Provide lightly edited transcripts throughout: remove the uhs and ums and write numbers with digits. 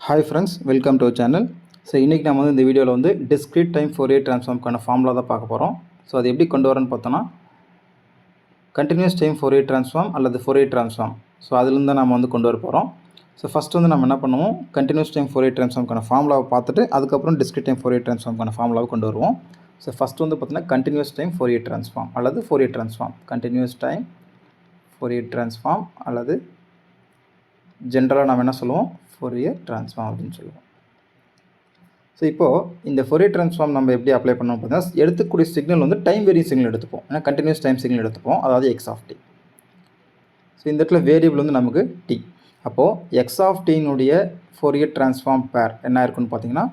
Hi friends, welcome to our channel. So இன்னைக்கு நாம வந்து இந்த வீடியோல வந்து discrete time Fourier transform கான ஃபார்முலா தான் பார்க்க போறோம். ஸோ அது எப்படி கொண்டு வரேன்னு பார்த்தோம்னா continuous time Fourier transform அல்லது Fourier transform. ஸோ அதிலிருந்து தான் நாம வந்து கொண்டு வர போறோம். ஸோ ஃபர்ஸ்ட் வந்து நம்ம என்ன பண்ணுவோம், continuous time Fourier transform கான ஃபார்முலாவை பார்த்துட்டு அதுக்கப்புறம் discrete time Fourier transform கான ஃபார்முலாவை கொண்டு வருவோம். ஸோ ஃபர்ஸ்ட் வந்து பார்த்தீங்கன்னா continuous time Fourier transform அல்லது Fourier transform, continuous time Fourier transform அல்லது ஜென்ரலாக நாம் என்ன சொல்லுவோம், Fourier transform அப்படின்னு சொல்லுவோம். ஸோ இப்போது இந்த Fourier transform நம்ம எப்படி அப்ளை பண்ணோம் பார்த்தீங்கன்னா, எடுத்துக்கூடிய சிக்னல் வந்து டைம் வேரியிங் சிக்னல் எடுத்துப்போம், ஏன்னா கண்டினியூஸ் டைம் சிக்னல் எடுத்துப்போம், அதாவது எக்ஸ் ஆஃப் டி. ஸோ இந்த இடத்துல வேரியபிள் வந்து நமக்கு டி. அப்போது எக்ஸ் ஆஃப் டியினுடைய Fourier transform பேர் என்ன இருக்குன்னு பார்த்தீங்கன்னா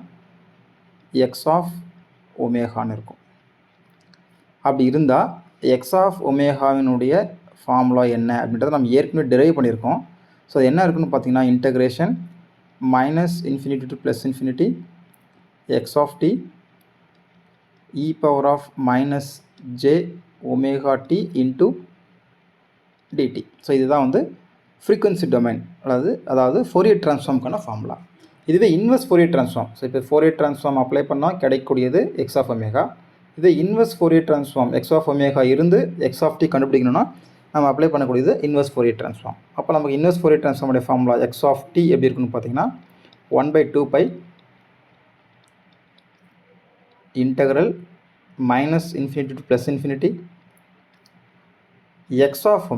எக்ஸ் ஆஃப் ஒமேகான்னு இருக்கும். அப்படி இருந்தால் எக்ஸ் ஆஃப் ஒமேகாவினுடைய ஃபார்முலா என்ன அப்படின்றத நம்ம ஏற்கனவே டெரைவ் பண்ணியிருக்கோம். ஸோ அது என்ன இருக்குன்னு பார்த்தீங்கன்னா integration minus infinity to plus infinity x of t e power of minus j omega t into dt. So இதுதான் வந்து ஃப்ரீக்வன்சி டொமைன் அதாவது Fourier transformக்கான ஃபார்முலா. இதுவே இன்வெர்ஸ் Fourier transform. ஸோ இப்போ Fourier transform அப்ளை பண்ணால் கிடைக்கக்கூடியது எக்ஸ் ஆஃப் ஒமேகா. இதே inverse Fourier transform x of omega இருந்து எக்ஸ் ஆஃப் டி கண்டுபிடிக்கணும்னா நம்ம அப்ளை பண்ணக்கூடியது இன்வெர்ஸ் Fourier transform. அப்போ நமக்கு இன்வெர்ஸ் Fourier transform உடைய ஃபார்முலா எக்ஸ் ஆஃப் டி எப்படி இருக்குன்னு பார்த்தீங்கன்னா 1/2 pi integral minus infinity to plus infinity x of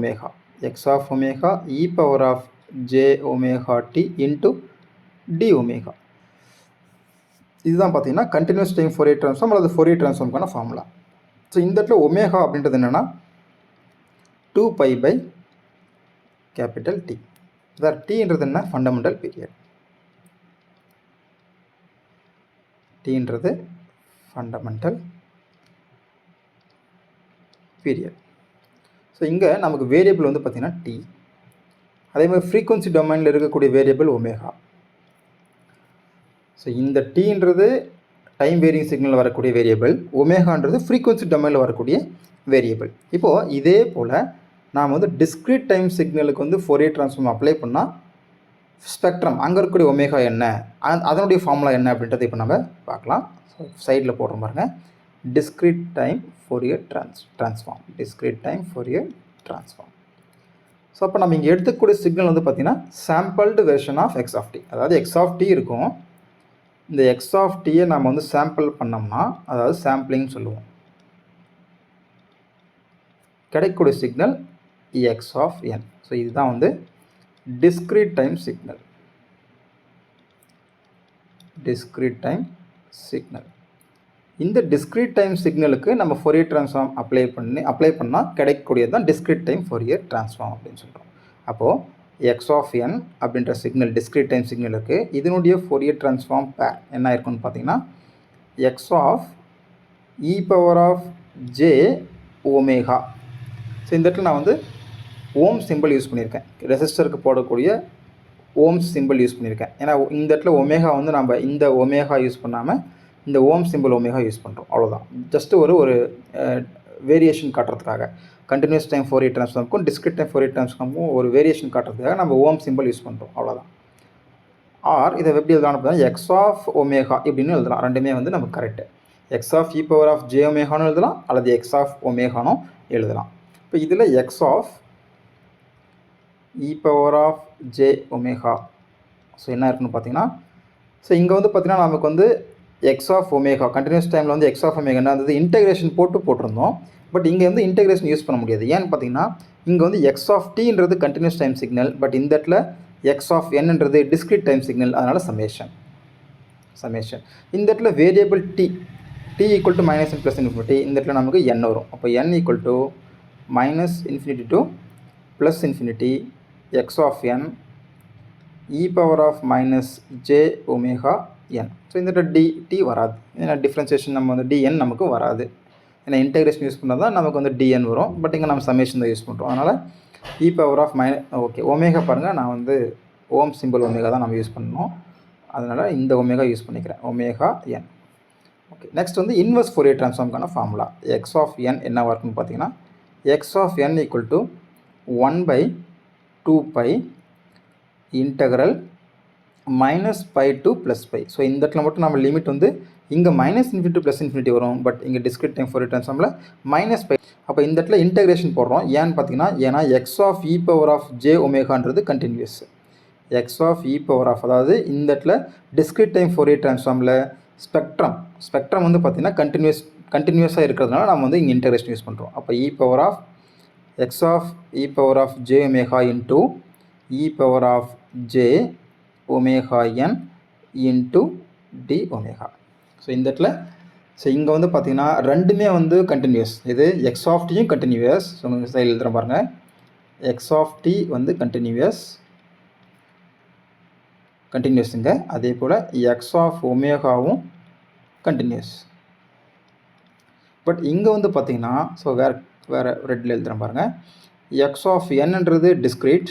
omega e power of j omega t into d omega. இதுதான் பார்த்தீங்கன்னா கண்டினியூஸ் டைம் Fourier transform அல்லது Fourier transformக்கான formula. So இந்த இடத்துல ஒமேகா அப்படின்றது என்னென்னா 2 பை கேபிட்டல் டி. வேறு டீன்றது என்ன, ஃபண்டமெண்டல் பீரியட். டீன்றது ஃபண்டமெண்டல் பீரியட். ஸோ இங்கே நமக்கு வேரியபிள் வந்து பார்த்திங்கன்னா டி. அதே மாதிரி ஃப்ரீக்வன்சி டொமைனில் இருக்கக்கூடிய வேரியபிள் ஒமேகா. ஸோ இந்த டீன்றது டைம் வேரியிங் சிக்னலில் வரக்கூடிய வேரியபிள், ஒமேகான்றது ஃப்ரீக்வன்சி டொமைனில் வரக்கூடிய வேரியபிள். இப்போது இதே போல் நாம் வந்து டிஸ்க்ரீட் டைம் சிக்னலுக்கு வந்து Fourier transform அப்ளை பண்ணால் ஸ்பெக்ட்ரம் அங்கே இருக்கக்கூடிய ஒமேகா என்ன, அதனுடைய ஃபார்முலா என்ன அப்படின்றத இப்போ நம்ம பார்க்கலாம். ஸோ சைடில் போடுற பாருங்க, discrete time Fourier transform. So அப்போ நம்ம இங்கே எடுத்துக்கூடிய சிக்னல் வந்து பார்த்திங்கன்னா sampled version of x of t. அதாவது எக்ஸ் ஆஃப் டி இருக்கும், இந்த எக்ஸ் ஆஃப் டியை நம்ம வந்து சாம்பிள் பண்ணோம்னா, அதாவது சாம்பிளிங் சொல்லுவோம், கிடைக்கக்கூடிய signal x of n. So இதுதான் வந்து டிஸ்க்ரீட் டைம் சிக்னல். இந்த டிஸ்க்ரீட் டைம் சிக்னலுக்கு நம்ம Fourier transform அப்ளை பண்ணால் கிடைக்கக்கூடியது தான் டிஸ்க்ரீட் டைம் Fourier transform அப்படின்னு சொல்கிறோம். அப்போது எக்ஸ் ஆஃப் என் அப்படின்ற சிக்னல் டிஸ்க்ரீட் டைம் சிக்னலுக்கு இதனுடைய Fourier transform பேர் என்ன இருக்குன்னு பார்த்தீங்கன்னா x of e power of j omega. So இந்த இடத்துல நான் வந்து ஓம் சிம்பிள் யூஸ் பண்ணியிருக்கேன், ரெசிஸ்டருக்கு போடக்கூடிய ஓம் சிம்பிள் யூஸ் பண்ணியிருக்கேன். ஏன்னா இந்த இடத்துல ஒமேகா வந்து நம்ம இந்த ஒமேகா யூஸ் பண்ணாமல் இந்த ஓம் சிம்பிள் ஒமேகா யூஸ் பண்ணுறோம், அவ்வளோதான். ஜஸ்ட்டு ஒரு வேரியேஷன் காட்டுறதுக்காக, கண்டினியூஸ் டைம் Fourier transformக்கும் டிஸ்க்ரீட் டைம் Fourier transformக்கும் ஒரு வேரியேஷன் காட்டுறதுக்காக நம்ம ஓம் சிம்பிள் யூஸ் பண்ணுறோம், அவ்வளோதான். ஆர் இதை எப்படி எழுதலாம்னு பார்த்தீங்கன்னா எக்ஸ் ஆஃப் ஒமேகா இப்படின்னு எழுதலாம். ரெண்டுமே வந்து நமக்கு correct. X of e power of j ஒமேகானும் எழுதலாம் அல்லது எக்ஸ் ஆஃப் ஒமேகானும் எழுதலாம். இப்போ இதில் x of e power of j omega so என்ன இருக்குன்னு பார்த்தீங்கன்னா, ஸோ இங்கே வந்து பார்த்தீங்கன்னா நமக்கு வந்து எக்ஸ் ஆஃப் ஒமேகா கண்டினியூஸ் டைமில் வந்து எக்ஸ் ஆஃப் ஒமேகா என்ன இருந்தது, இன்டெகிரேஷன் போட்டிருந்தோம். பட் இங்கே வந்து இன்டெகிரேஷன் யூஸ் பண்ண முடியாது. ஏன்னு பார்த்தீங்கன்னா இங்கே வந்து எக்ஸ் ஆஃப் டீன்றது கண்டினியூஸ் டைம் சிக்னல், பட் இந்த இடத்துல எக்ஸ் ஆஃப் என்னன்றது டிஸ்க்ரீட் டைம் சிக்னல், அதனால் சமேஷன். இந்த இடத்துல variable t equal to minus plus infinity, இந்த இடத்துல நமக்கு என் வரும். அப்போ n equal to minus infinity to plus infinity x of n e power of minus j omega n. So இந்த t வராது, ஏன்னா டிஃப்ரென்சியேஷன் நம்ம வந்து டிஎன் நமக்கு வராது, ஏன்னா இன்டெகிரேஷன் யூஸ் பண்ணால் தான் நமக்கு வந்து டிஎன் வரும். பட் இங்கே நம்ம சமேஷன் தான் யூஸ் பண்ணுறோம், அதனால் இ பவர் ஆஃப் ஓகே ஒமேகா பாருங்கள், நான் வந்து ஓம் சிம்பிள் ஒமேகா தான் நம்ம யூஸ் பண்ணணும், அதனால் இந்த ஒமேகா யூஸ் பண்ணிக்கிறேன், ஒமேகா என். ஓகே, நெக்ஸ்ட் வந்து இன்வெர்ஸ் Fourier transformக்கான ஃபார்முலா எக்ஸ் ஆஃப் என் என்னவாக இருக்குன்னு பார்த்தீங்கன்னா x of n equal to 1/2 pi integral minus pi to plus pi. So இந்த இடத்துல மட்டும் நம்ம லிமிட் வந்து இங்கே minus infinity to plus infinity வரும். பட் இங்கே டிஸ்கிரிட் டைம் ஃபோரியர் ட்ரான்ஸ்ஃபார்மில் மைனஸ் பை. அப்போ இந்த இடத்துல இன்டகிரேஷன் போடுறோம். ஏன்னு பார்த்தீங்கன்னா ஏன்னா x of e power of j ஒமேகான்றது continuous. X of e power of அதாவது இந்த இடத்துல டிஸ்கிரிட் டைம் ஃபோரியர் ட்ரான்ஸ்ஃபார்மில் ஸ்பெக்ட்ரம் வந்து பார்த்திங்கன்னா கண்டினியூஸாக இருக்கிறதுனால நம்ம வந்து இங்கே இன்டகிரேஷன் யூஸ் பண்ணுறோம். அப்போ e power of x of e power of j omega into e power of j omega n into d omega. So இந்த இடத்துல ஸோ இங்கே வந்து பார்த்திங்கன்னா ரெண்டுமே வந்து கண்டினியூஸ். இது எக்ஸ் ஆஃப் டியும் கண்டினியூஸ். ஸோ உங்கள் சைடில் எழுதுகிற பாருங்கள், எக்ஸ் ஆஃப் டி வந்து கண்டினியூஸுங்க. அதே போல் எக்ஸ் ஆஃப் ஒமேகாவும் கண்டினியூஸ். பட் இங்கே வந்து பார்த்திங்கன்னா ஸோ வேறு ரெட்டில் எழுதுகிறேன் பாருங்கள், எக்ஸ் ஆஃப் என்னன்றது டிஸ்கிரீட்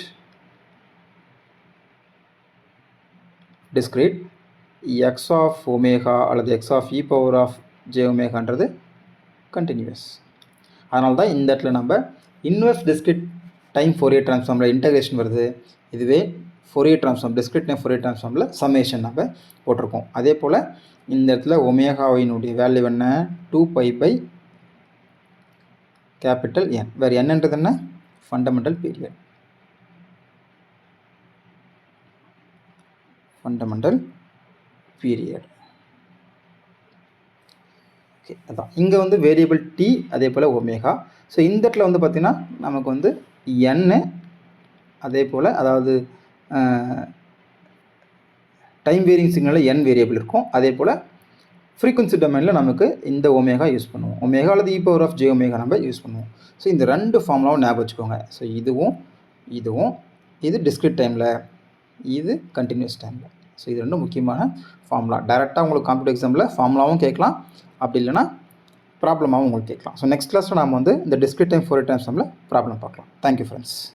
எக்ஸ் ஆஃப் ஒமேகா அல்லது x of e power of j ஒமேகான்றது கண்டினியூஸ். அதனால தான் இந்த இடத்துல நம்ம இன்வெர்ஸ் டிஸ்கிரிட் டைம் ஃபோரியர் ட்ரான்ஸ்ஃபார்மில் இன்டகிரேஷன் வருது. இதுவே Fourier transform discrete time Fourier ட்ரான்ஸ்ஃபார்மில் சம்மேஷன் நம்ம போட்டிருக்கோம். அதே போல் இந்த இடத்துல ஒமேகாவினுடைய வேல்யூ என்ன, 2π பை கேபிட்டல் என். வேறு என்னன்றது என்ன, ஃபண்டமெண்டல் பீரியட். ஓகே, அதான் இங்கே வந்து வேரியபிள் டி அதே போல் ஒமேகா. ஸோ இந்த இடத்துல வந்து பார்த்திங்கன்னா நமக்கு வந்து என்னு அதே போல் அதாவது டைம் வேரியிங் சிக்னலில் என் வேரியபிள் இருக்கும். அதே போல் ஃப்ரீக்வன்சி டொமைனில் நமக்கு இந்த ஒமேகா யூஸ் பண்ணுவோம். ஒமேகா அல்லது இ பவர் ஆஃப் ஜே ஒமேகா நம்ம யூஸ் பண்ணுவோம். ஸோ இந்த ரெண்டு ஃபார்முலாவும் ஞாபகம் வச்சுக்கோங்க. ஸோ இதுவும் இது டிஸ்கிரிட் டைமில், இது கண்டினியூஸ் டைமில். ஸோ இது ரெண்டும் முக்கியமான ஃபார்முலா. டைரெக்டாக உங்களுக்கு காம்படிட்டிவ் எக்ஸாமில் ஃபார்முலாவும் கேட்கலாம், அப்படி இல்லைனா ப்ராப்ளமாகவும் உங்களுக்கு கேட்கலாம். ஸோ நெக்ஸ்ட் கிளாஸில் நாம் வந்து இந்த டிஸ்கிரிட் டைம் ஃபோரியர் ட்ரான்ஸ்ஃபார்மில் ப்ராப்ளம் பார்க்கலாம். Thank you friends.